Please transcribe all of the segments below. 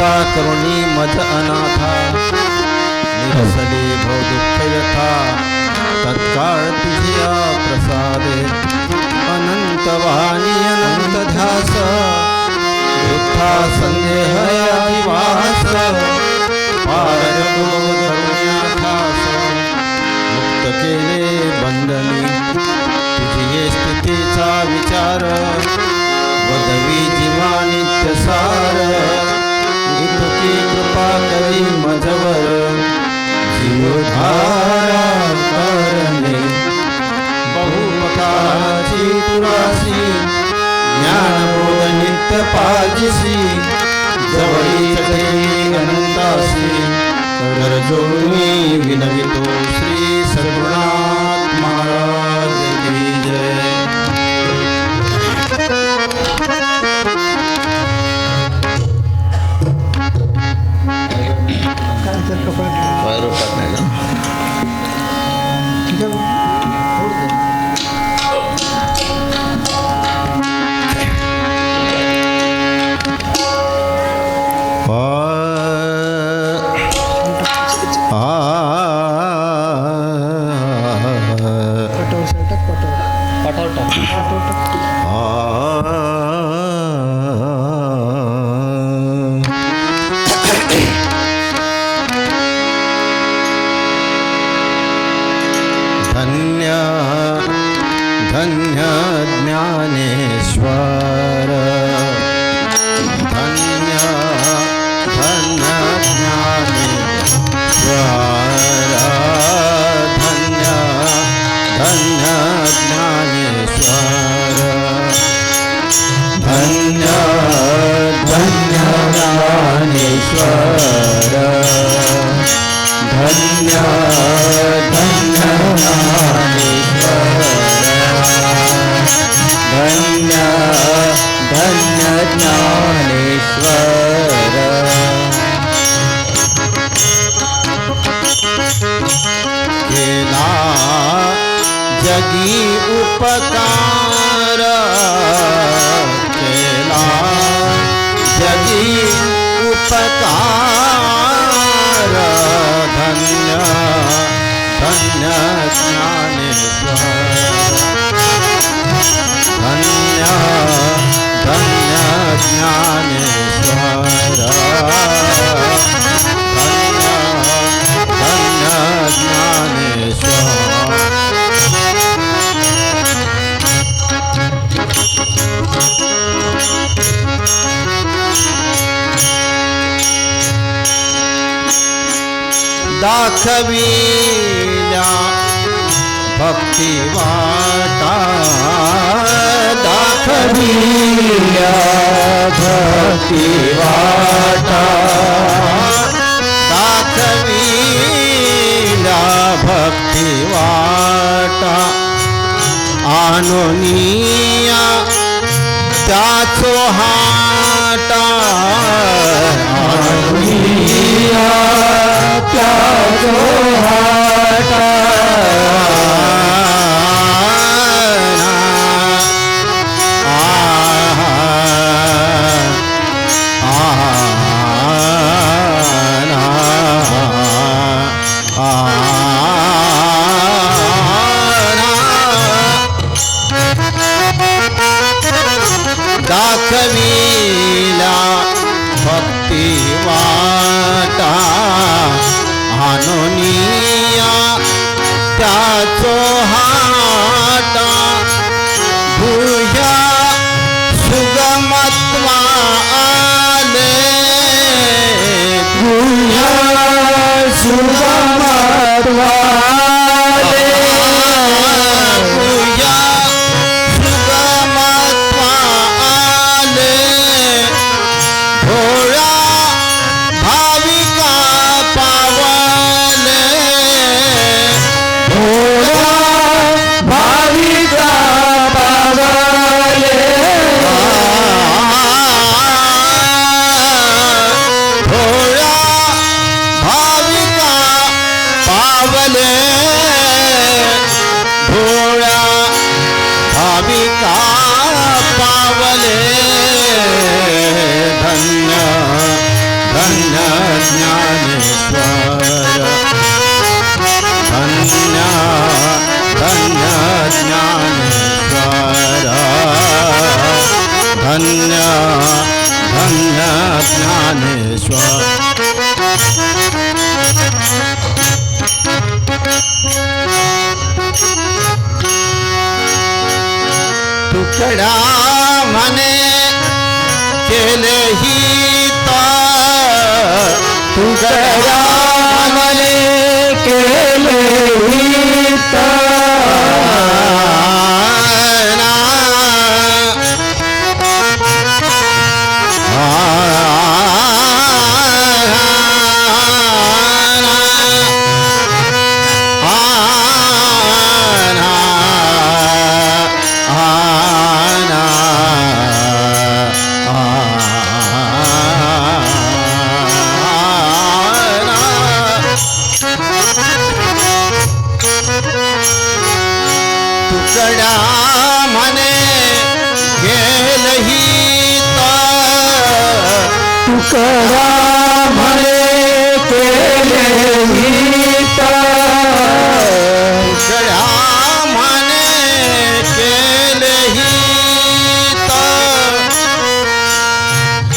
कृपा करुणी मज अनाथा निरसले भव दुःख व्यथा तत्काळ तुझिया प्रसादे अनंत वाणी अनंत ध्यास दुःखा संदेह आदिवास पार करुण्याखास मुक्त केले बंधनी तुझी ये स्थितीचा विचार वदवी जीवा नित्य सार इतकी कृपा करी मजवर जीवधारा करणे बहुपकाराची तुरासी ज्ञानबोध नित्य पाजिसी जवळी ठेवी अनंतासी कर जोडून विनवितो श्री सद्गुरुनाथ महाराज की जय. धन्य धन्य ज्ञानेश्वर धन्य धन्य ज्ञानेश्वर धन्य धन्य ज्ञानेश्वर धन्य धन्य ज्ञानेश्वर धन्य धन्य धन्य धन्य ज्ञानेश्वर केला जगी उपकार केला जगी उपकार धन्य धन्य ज्ञानेश्वर धन्य धन्य ज्ञानेश्वर धन्य धन्य ज्ञानेश्वर दाखविल्या भक्ती वाटा दाखविल्या भक्ती वाटा दाखविल्या भक्ती वाटा आनोनिया त्याचो हाटा आनोनिया त्याचो हाटा दाखविला भक्ती वाटा आनोनिया त्याचो हाटा भुजा सुगमत्वा आले भुजा सुगमत्वा भाविका धन्य ज्ञानेश्वर धन्य धन्य ज्ञानेश्वर धन्य धन्य ज्ञानेश्वर तुकडा म्हणे केले हित तुकडा म्हणे केले हित तुकडा म्हणे गेल हित तुकडा म्हणे केले हित तुकडा म्हणे केले हित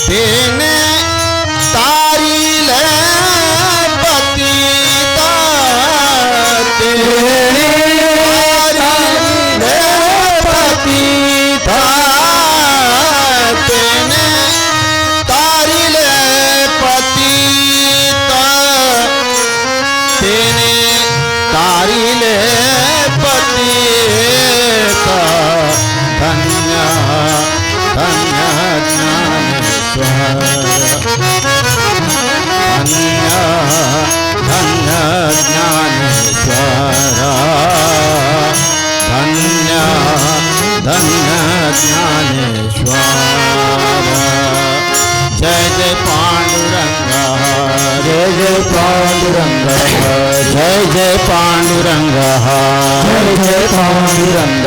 तेने तारिले पतित तेने तेने तारिले पतित तेने तारिले पतित धन्य धन्य ज्ञानेश्वर धन्य धन्य ज्ञानेश्वर धन्य धन्य ज्ञानेश्वर जय जय पांडुरंग जय जय पांडुरंग जय जय पांडुरंग जय जय पांडुरंग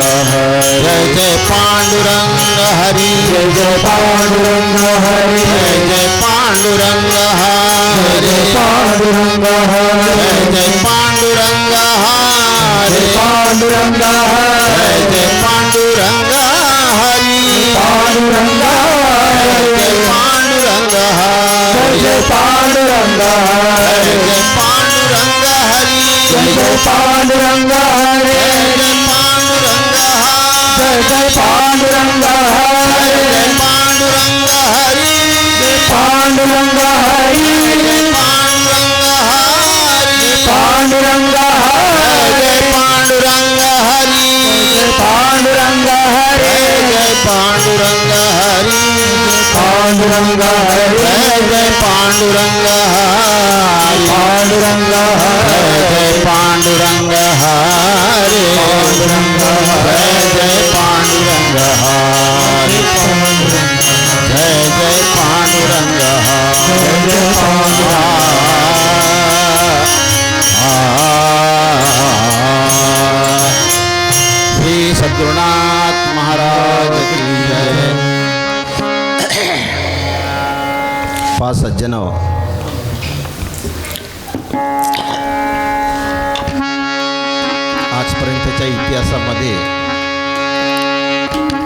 जय जय पांडुरंग हरि जय जय पांडुरंग हरि जय जय पांडुरंग हरि पांडुरंग जय जय पांडुरंग हरि पांडुरंग जय जय पांडुरंग हरि पांडुरंग जय पांडुरंग हरि जय पांडुरंग जय जय पांडुरंग हरि जय जय पांडुरंग हरि जय जय पांडुरंग हरि जय जय पांडुरंग हरि जय पांडुरंग हरि जय पांडुरंग हरि जय पांडुरंग हरि जय पांडुरंग हरि जय पांडुरंग हरि पांडुरंग हरि जय पांडुरंग हरि पांडुरंग हरि जय पांडुरंग हरि पांडुरंग हरि जय पांडुरंग हरि जय जय पांडुरंग हरि जय श्री सद्गुरुनाथ महाराज की जय। पाच सज्जन आजपर्यंतच्या इतिहासामध्ये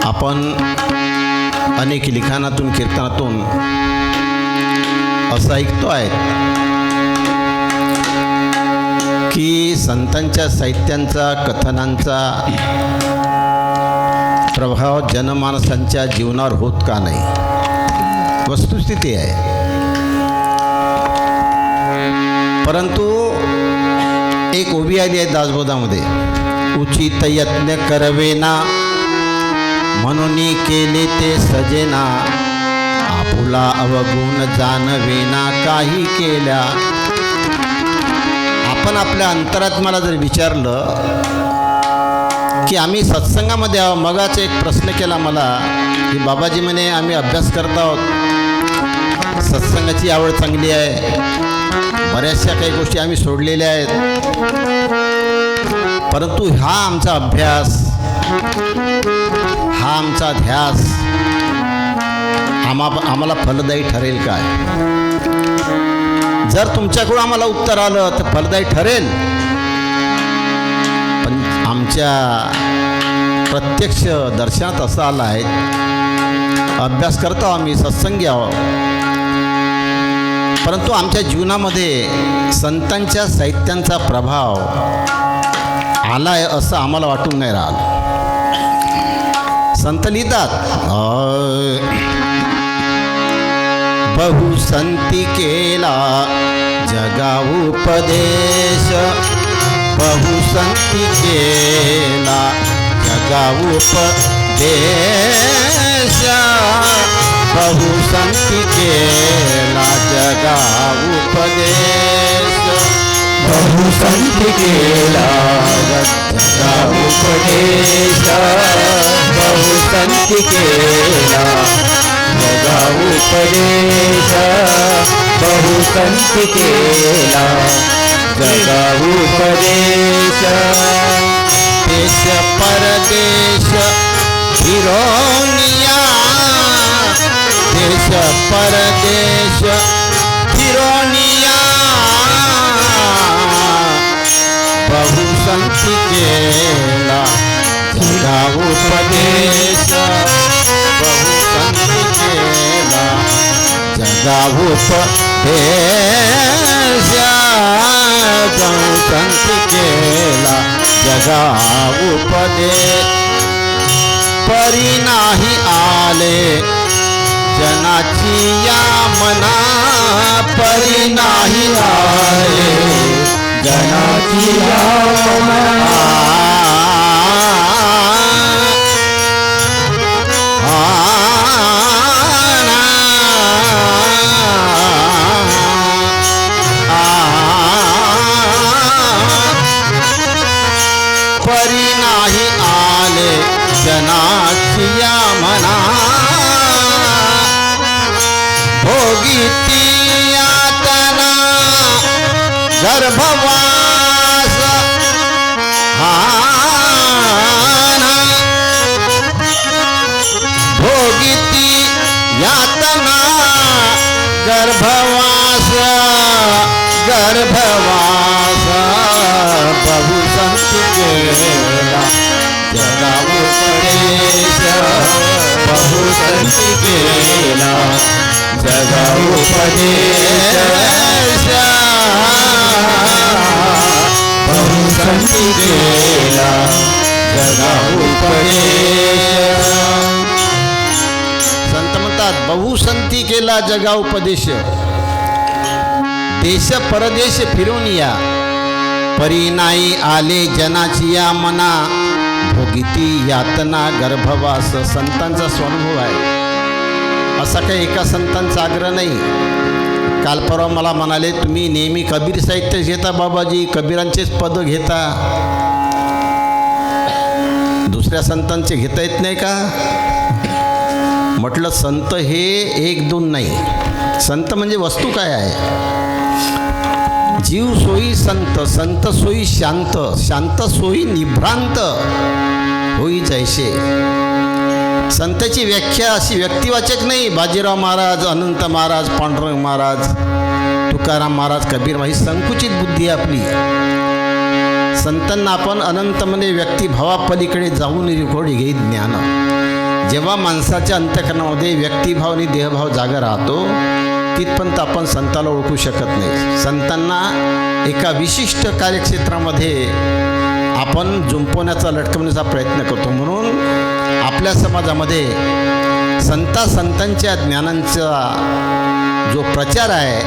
आपण अनेक लिखाणातून कीर्तनातून असं ऐकतो आहे की संतांच्या साहित्यांचा कथनांचा प्रभाव जनमानसांच्या जीवनावर होत का नाही. वस्तुस्थिती आहे. परंतु एक ओवी आली आहे दासबोधामध्ये, उचित यत्न करवेना म्हणून केले ते सजेना, आपुला अवगुण जाणवेना काही केल्या. आपण आपल्या अंतरात्म्याला जर विचारलं की आम्ही सत्संगामध्ये आहोत. मगाच एक प्रश्न केला मला की बाबाजी म्हणे आम्ही अभ्यास करत आहोत, सत्संगाची आवड चांगली आहे, बऱ्याचशा काही गोष्टी आम्ही सोडलेल्या आहेत, परंतु हा आमचा अभ्यास, हा आमचा ध्यास आम्हाला फलदायी ठरेल काय. जर तुमच्याकडून आम्हाला उत्तर आलं तर फलदायी ठरेल, पण आमच्या प्रत्यक्ष दर्शनात असं आलं आहे, अभ्यास करतो आम्ही, सत्संगी आहोत, परंतु आमच्या जीवनामध्ये संतांच्या साहित्यांचा प्रभाव आला आहे असं आम्हाला वाटून नाही राहिलं. संत लिहितात, बहुसंती केला जगा उपदेश, बहुसंती केला जगा उपदेश, बहुसंती केला जगा उपदेश, बहुसंती केला जगा उपदेश, बहुसंती केला जगा उपदेश, बहुसंती केला जगा उपदेश. देश परदेश फिरोनिया, देश परदेश फिरोनिया, बहुसंती केला जगा उपदेश, बहुसंती केला जगा उपदेश, बहुसंती केला जगा उपदेश. परी नाही आले जनाची या मना, परी नाही आले जनाची या मना, परी नाही आले जनाची या मना, भोगिती यातना गर्भवास, भोगिती यातना गर्भवास, गर्भवास, बहुसंती केला जगा उपदेश, बहुसंती केला जगा उपदेश, बहुसंती केला जगा उपदेश. संत म्हणतात बहुसंती केला जगा उपदेश, देश परदेश फिरून या, परी नाही आले जनाची या मना, भोगिती यातना गर्भवास. संतांचा स्वानुभव आहे, असा काही एका संतांचा आग्रह नाही. काल परवा मला म्हणाले, तुम्ही नेहमी कबीर साहित्य घेता बाबाजी, कबीरांचेच पद घेता, दुसऱ्या संतांचे घेता येत नाही का? म्हटलं संत हे एक दोन नाही, संत म्हणजे वस्तू काय आहे? जीव सोयी संत, संत सोयी शांत, शांत सोयी निभ्रांत होई जैसे. संताची व्याख्या अशी व्यक्तिवाचक नाही, बाजीराव महाराज, अनंत महाराज, पांडुरंग महाराज, तुकाराम महाराज, कबीर महाराज, ही संकुचित बुद्धी आहे आपली. संतांना आपण अनंत म्हणजे व्यक्तिभावापलीकडे जाऊन रिकोडी घेई ज्ञान. जेव्हा माणसाच्या अंतःकरणामध्ये व्यक्तिभाव आणि देहभाव जागा राहतो, तिथपर्यंत आपण संताला ओळखू शकत नाही. संतांना एका विशिष्ट कार्यक्षेत्रामध्ये आपण जुंपवण्याचा, लटकवण्याचा प्रयत्न करतो. म्हणून आपल्या समाजामध्ये संतांच्या ज्ञानांचा जो प्रचार आहे,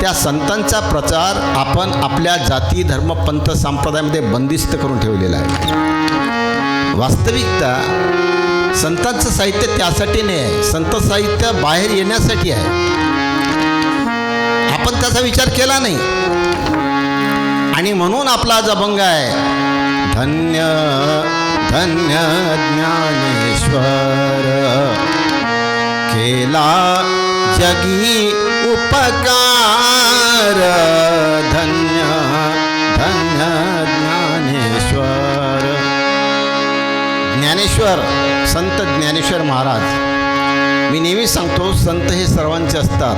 त्या संतांचा प्रचार आपण आपल्या जाती, धर्म, पंथ, संप्रदायामध्ये बंदिस्त करून ठेवलेला आहे. वास्तविकता संतांचं साहित्य त्यासाठी नाही आहे, संत साहित्य बाहेर येण्यासाठी आहे. आपण त्याचा विचार केला नाही आणि म्हणून आपला आज अभंग आहे, धन्य धन्य ज्ञानेश्वर, केला जगी उपकार, धन्य धन्य ज्ञानेश्वर. ज्ञानेश्वर संत ज्ञानेश्वर महाराज. मी नेहमी सांगतो, संत हे सर्वांचे असतात.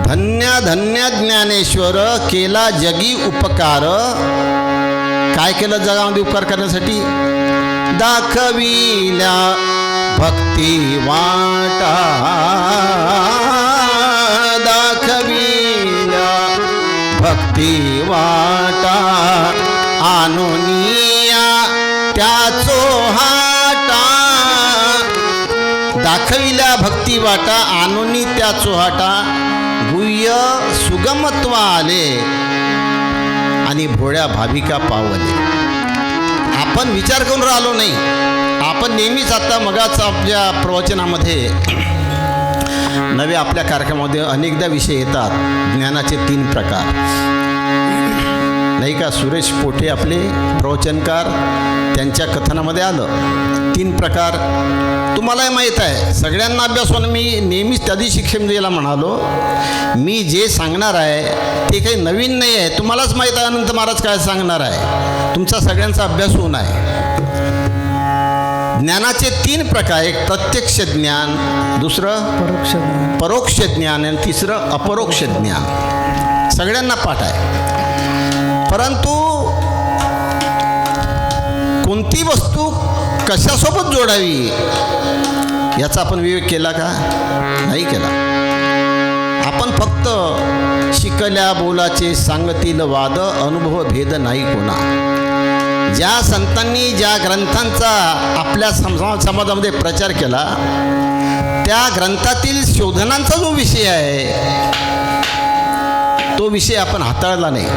धन्य धन्य ज्ञानेश्वर केला जगी उपकार. काय केलं जगामध्ये उपकार करण्यासाठी? दाखविल्या भक्ती वाटा, दाखविल्या भक्ती वाटा, आनोनिया त्याचो हाटा. दाखविल्या भक्ती वाटा, आनोनी त्याचो हाटा. गुह्य सुगमत्व आले आणि भोळ्या भाविका पावले. आपण विचार करून राहिलो नाही. आपण नेहमीच आता मगाच आपल्या प्रवचनामध्ये नवे आपल्या कार्यक्रमामध्ये अनेकदा विषय येतात. ज्ञानाचे 3 प्रकार नाही का? सुरेश पोटे आपले प्रवचनकार, त्यांच्या कथनामध्ये आलं 3 प्रकार. तुम्हालाही माहीत आहे, सगळ्यांना अभ्यास होणं. मी नेहमीच त्या दिवशी खेमदेला म्हणालो, मी जे सांगणार आहे ते काही नवीन नाही आहे. तुम्हालाच माहीत आहे अनंत महाराज काय सांगणार आहे. तुमचा सगळ्यांचा अभ्यास होऊन आहे. ज्ञानाचे 3 प्रकार, एक प्रत्यक्ष ज्ञान, दुसरं परोक्ष ज्ञान आणि तिसरं अपरोक्ष ज्ञान. सगळ्यांना पाठ आहे. परंतु कोणती वस्तू कशासोबत जोडावी याचा आपण विवेक केला का? नाही केला. आपण फक्त शिकल्या बोलाचे सांगतील वाद, अनुभव भेद नाही कोणा. ज्या संतांनी ज्या ग्रंथांचा आपल्या समाजामध्ये प्रचार केला, त्या ग्रंथातील शोधनांचा जो विषय आहे तो विषय आपण हाताळला नाही.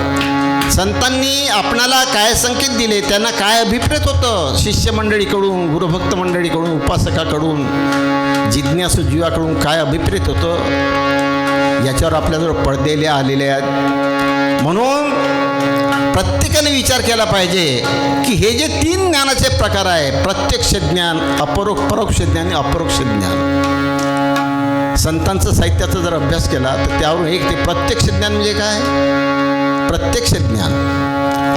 संतांनी आपणाला काय संकेत दिले, त्यांना काय अभिप्रेत होतं, शिष्यमंडळीकडून, गुरुभक्त मंडळीकडून, उपासकाकडून, जिज्ञासू जीवाकडून काय अभिप्रेत होतं, याच्यावर आपल्याजवळ पडदेले आलेले आहेत. म्हणून प्रत्येकाने विचार केला पाहिजे की हे जे 3 ज्ञानाचे प्रकार आहे, प्रत्यक्ष ज्ञान, परोक्ष ज्ञान आणि अपरोक्ष ज्ञान, संतांचं साहित्याचा जर अभ्यास केला तर त्यावरून एक ते प्रत्यक्ष ज्ञान म्हणजे काय? प्रत्यक्ष ज्ञान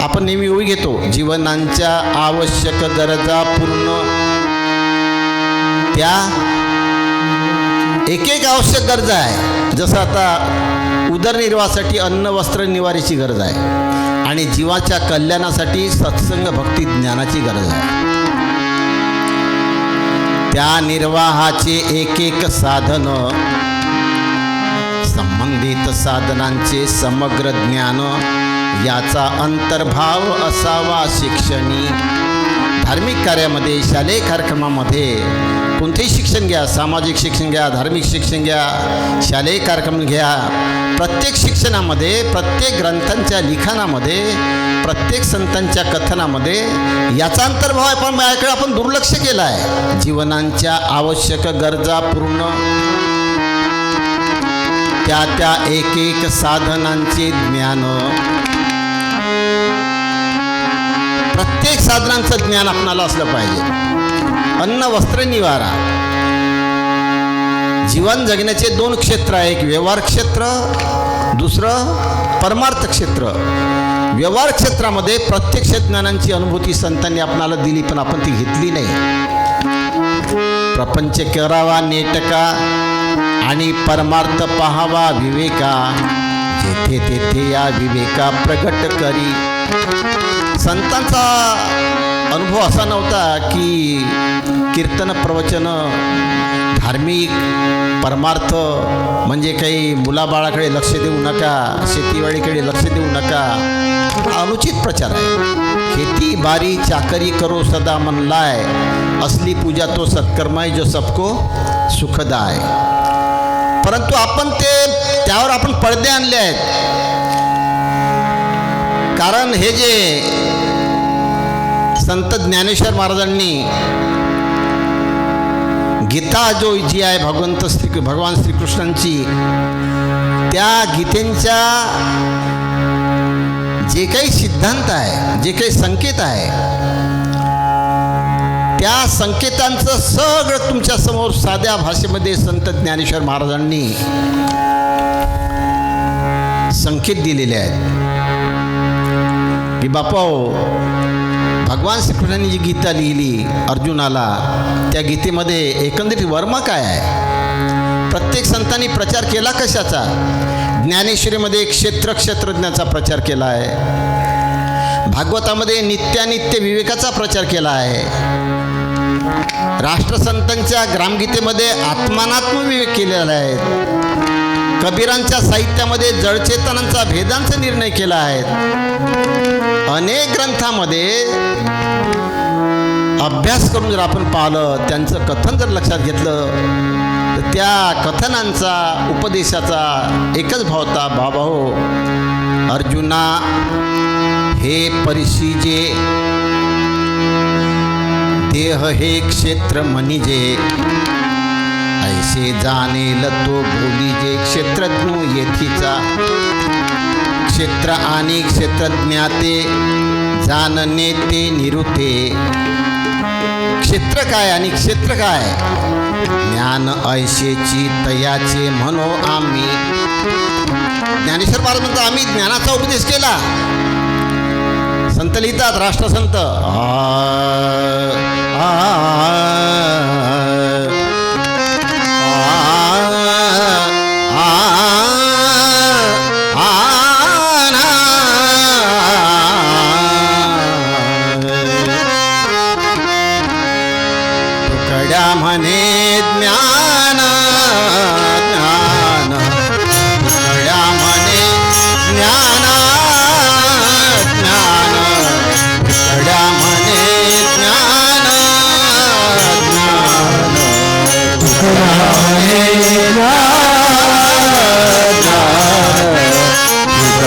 आपण नेहमी ओळी घेतो, जीवनांच्या आवश्यक गरजा पूर्ण, त्या एक एक आवश्यक गरजा आहे. जसं आता उदरनिर्वाहासाठी अन्न वस्त्र निवारीची गरज आहे आणि जीवाच्या कल्याणासाठी सत्संग भक्ती ज्ञानाची गरज आहे. त्या निर्वाहाचे एक एक साधन, संबंधित साधनांचे समग्र ज्ञान, याचा अंतर्भाव असावा शिक्षणी. धार्मिक कार्यामध्ये, शालेय कार्यक्रमामध्ये कोणतेही शिक्षण घ्या, सामाजिक शिक्षण घ्या, धार्मिक शिक्षण घ्या, शालेय कार्यक्रम घ्या, प्रत्येक शिक्षणामध्ये, प्रत्येक ग्रंथांच्या लिखाणामध्ये, प्रत्येक संतांच्या कथनामध्ये याचा अंतर्भाव आहे. पण याकडे आपण दुर्लक्ष केलं आहे. जीवनांच्या आवश्यक गरजा पूर्ण, त्या त्या एक एक साधनांचे ज्ञान, प्रत्येक साधनांचं ज्ञान आपणाला असलं पाहिजे. अन्न वस्त्र निवारा. जीवन जगण्याचे 2 क्षेत्र आहे, एक व्यवहार क्षेत्र, दुसरं परमार्थ क्षेत्र. व्यवहार क्षेत्रामध्ये प्रत्यक्ष ज्ञानांची अनुभूती संतांनी आपणाला दिली, पण आपण ती घेतली नाही. प्रपंच करावा नेटका आणि परमार्थ पाहावा विवेका, जेथे तेथे या विवेका प्रगट करी. संतांचा अनुभव असा नव्हता की कीर्तन प्रवचन, धार्मिक, परमार्थ म्हणजे काही मुलाबाळाकडे लक्ष देऊ नका, शेतीवाडीकडे लक्ष देऊ नका, हा अनुचित प्रचार आहे. खेती बारी चाकरी करो सदा मन लाय, असली पूजा तो सत्कर्म जो सबको सुखदाय. परंतु आपण त्यावर आपण पडदे आणले आहेत. कारण हे जे संत ज्ञानेश्वर महाराजांनी गीता जो जी आहे भगवान श्रीकृष्णांची, त्या गीतेंच्या जे काही सिद्धांत आहे, जे काही संकेत आहे, त्या संकेतांचं सगळं तुमच्यासमोर साध्या भाषेमध्ये संत ज्ञानेश्वर महाराजांनी संकेत दिलेले आहेत की बापाओ, भगवान श्रीकृष्णांनी जी गीता लिहिली अर्जुनाला, त्या गीतेमध्ये एकंदरीत वर्म काय आहे? प्रत्येक संतांनी प्रचार केला कशाचा? ज्ञानेश्वरीमध्ये क्षेत्रज्ञाचा प्रचार केला आहे. भागवतामध्ये नित्यानित्य विवेकाचा प्रचार केला आहे. राष्ट्रसंतांच्या ग्रामगीतेमध्ये आत्मानात्म विवेक केलेला आहे. कबीरांच्या साहित्यामध्ये जडचेतनांचा भेदांचा निर्णय केला आहे. अनेक ग्रंथामध्ये अभ्यास करून जर आपण पाहिलं, त्यांचं कथन जर लक्षात घेतलं, तर त्या कथनांचा उपदेशाचा एकच भाव होता, बाबा हो अर्जुना, हे परिशिजे, देह हे क्षेत्र म्हणिजे, ऐसे जाणेल तो बोलीजे क्षेत्रज्ञ येथीचा. क्षेत्र आणि क्षेत्रज्ञाते जाणणे ते निरुते. क्षेत्र काय आणि क्षेत्र काय? ज्ञान ऐशेची तयाचे म्हणो आम्ही. ज्ञानेश्वर महाराज म्हणतात आम्ही ज्ञानाचा उपदेश केला. संत लिहितात, राष्ट्रसंत तुकड्या म्हणे ज्ञान ज्ञान, तुकड्या म्हणे ज्ञान ज्ञान, तुकड्या म्हणे ज्ञान ज्ञान,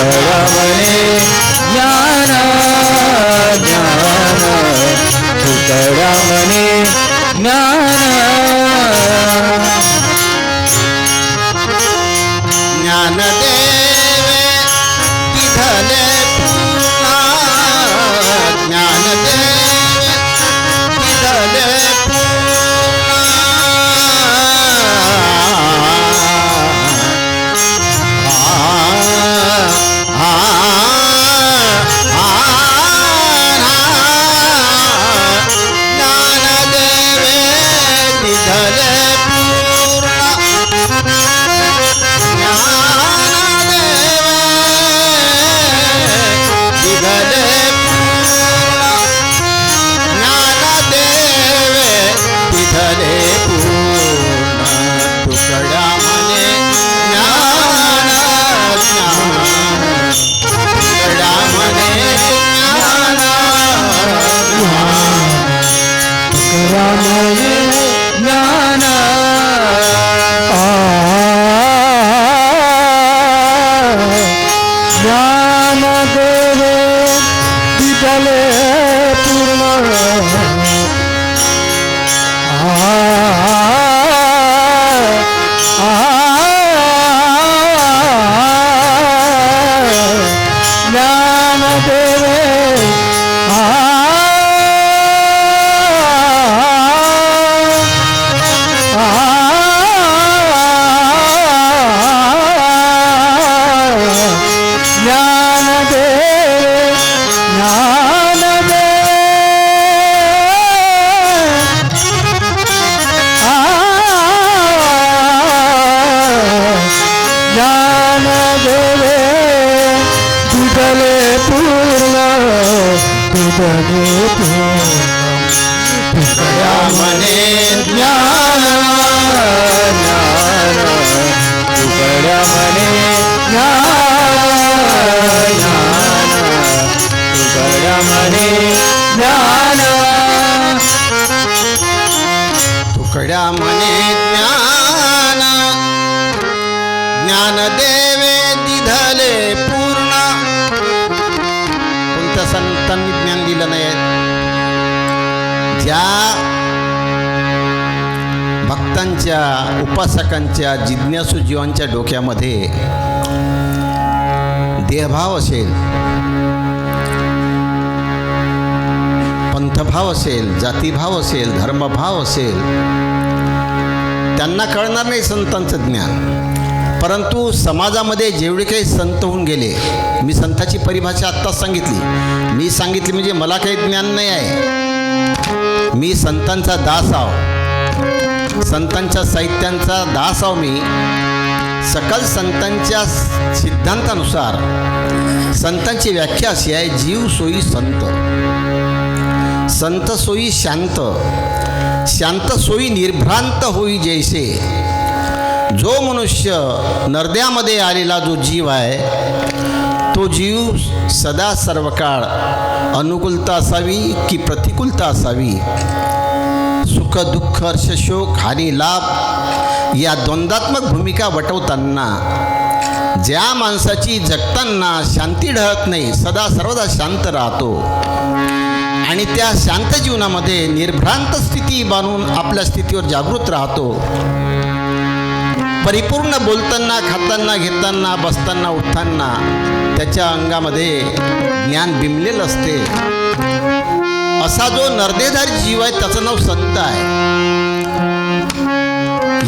तुकड्या म्हणे ज्ञान ज्ञान, तुकड्या म्हणे ज्ञान. ज्ञानदेवे तिथले पुन्हा, ज्ञानदेवे तिथले तुकड्या म्हणे ज्ञान ज्ञान, तुकड्या म्हणे ज्ञान ज्ञान, तुकड्या म्हणे ज्ञान. तुकड्या म्हणे ज्ञान, ज्ञानदेवे दिधले पूर्ण. कोणत्या संतांनी ज्ञान दिलं नाही? ज्या भक्तांच्या, उपासकांच्या, जिज्ञासू जीवांच्या डोक्यामध्ये देहभाव असेल, पंथभाव असेल, जातीभाव असेल, धर्मभाव असेल, त्यांना कळणार नाही संतांचं ज्ञान. परंतु समाजामध्ये जेवढे काही संत होऊन गेले, मी संताची परिभाषा आत्ताच सांगितली. मी सांगितली म्हणजे मला काही ज्ञान नाही आहे. मी संतांचा दास आहो, संतांच्या साहित्यांचा दास आहो. मी सकल संतांच्या सिद्धांतानुसार संतांची व्याख्या अशी आहे, जीव सोयी संत, संत सोयी शांत, शांत सोयी निर्भ्रांत होई जैसे. जो मनुष्य नरद्यामध्ये आलेला जो जीव आहे तो जीव सदा सर्व काळ अनुकूलता असावी की प्रतिकूलता असावी, सुख दुःख हर्ष शोक हानी लाभ या द्वंद्वात्मक भूमिका वटवताना ज्या माणसाची जगताना शांती ढळत नाही, सदा सर्वदा शांत राहतो आणि त्या शांत जीवनामध्ये निर्भ्रांत स्थिती बांधून आपल्या स्थितीवर जागृत राहतो, परिपूर्ण बोलताना खाताना घेताना बसताना उठताना त्याच्या अंगामध्ये ज्ञान बिंबलेलं असते, असा जो नरदेधारी जीव आहे त्याचं नाव संत आहे.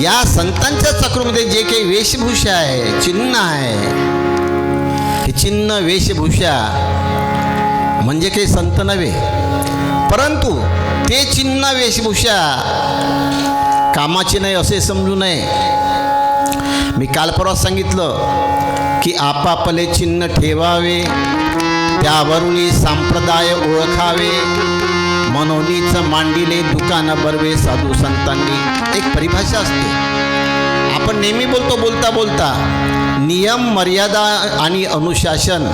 या संतांच्या चक्रामध्ये जे काही वेशभूषा आहे, चिन्ह आहे, हे चिन्ह वेशभूषा म्हणजे काही संत नव्हे, परंतु ते चिन्ह वेशभूषा कामाची नाही असे समजू नये. मी काल परवा सांगितलं की आपापले चिन्ह ठेवावे, त्यावरून संप्रदाय ओळखावे, मनोनीच मांडिले दुकान बरवे साधू संतांनी. एक परिभाषा असते, आपण नेहमी बोलतो बोलता बोलता नियम मर्यादा आणि अनुशासन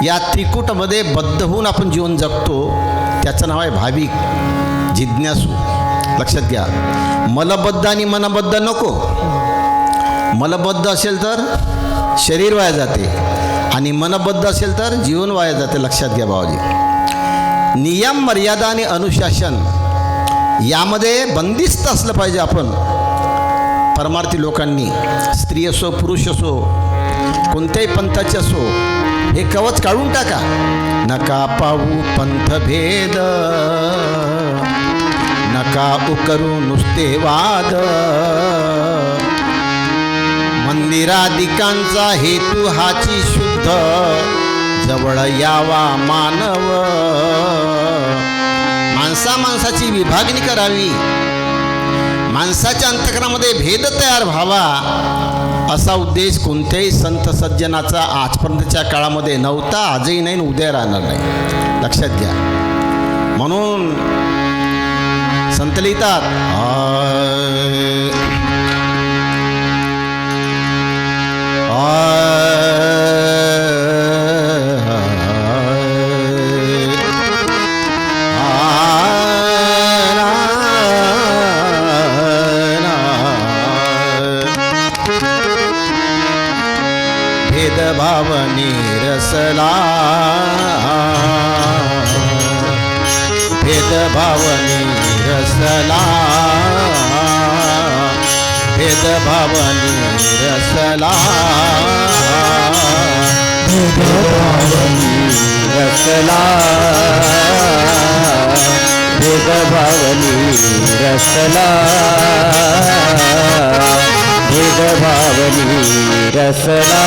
या त्रिकूटामध्ये बद्ध होऊन आपण जीवन जगतो, त्याचं नाव आहे भाविक जिज्ञासू. लक्षात घ्या, मलबद्ध आणि मनबद्ध नको. मलबद्ध असेल तर शरीर वाया जाते आणि मनबद्ध असेल तर जीवन वाया जाते. लक्षात घ्या भावाजी, नियम मर्यादा आणि अनुशासन यामध्ये बंदिस्त असलं पाहिजे. आपण परमार्थी लोकांनी, स्त्री असो पुरुष असो कोणत्याही पंथाचे असो, हे कवच काढून टाका. नका पाहू पंथभेद, नका उकरू नुसते वाद, मंदिरादिकांचा हेतू हाची शुद्ध, जवळ यावा मानव. माणसाची विभागणी करावी, माणसाच्या अंतःकरणामध्ये भेद तयार व्हावा, असा उद्देश कोणत्याही संत सज्जनाचा आजपर्यंतच्या काळामध्ये नव्हता, आजही नाही, उद्या राहणार नाही. लक्षात घ्या. म्हणून संत लिहितात, भेदभाव निरसला, भेदभाव निरसला, भेदभाव निरसला, भेदभाव निरसला, भेदभाव निरसला, भेदभाव निरसला.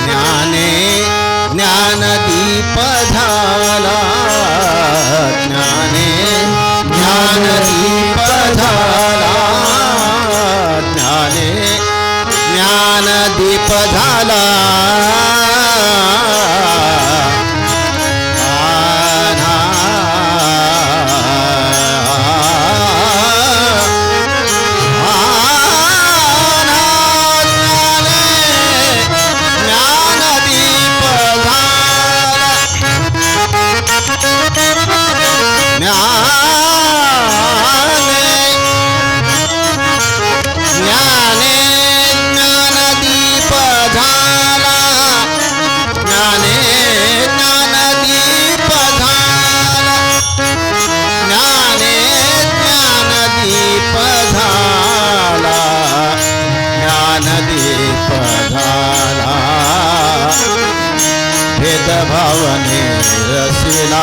ज्ञाने ज्ञानदीप झाला, ज्ञाने ज्ञानदीप झाला, ज्ञाने ज्ञानदीप झाला. भेदभाव निरसला.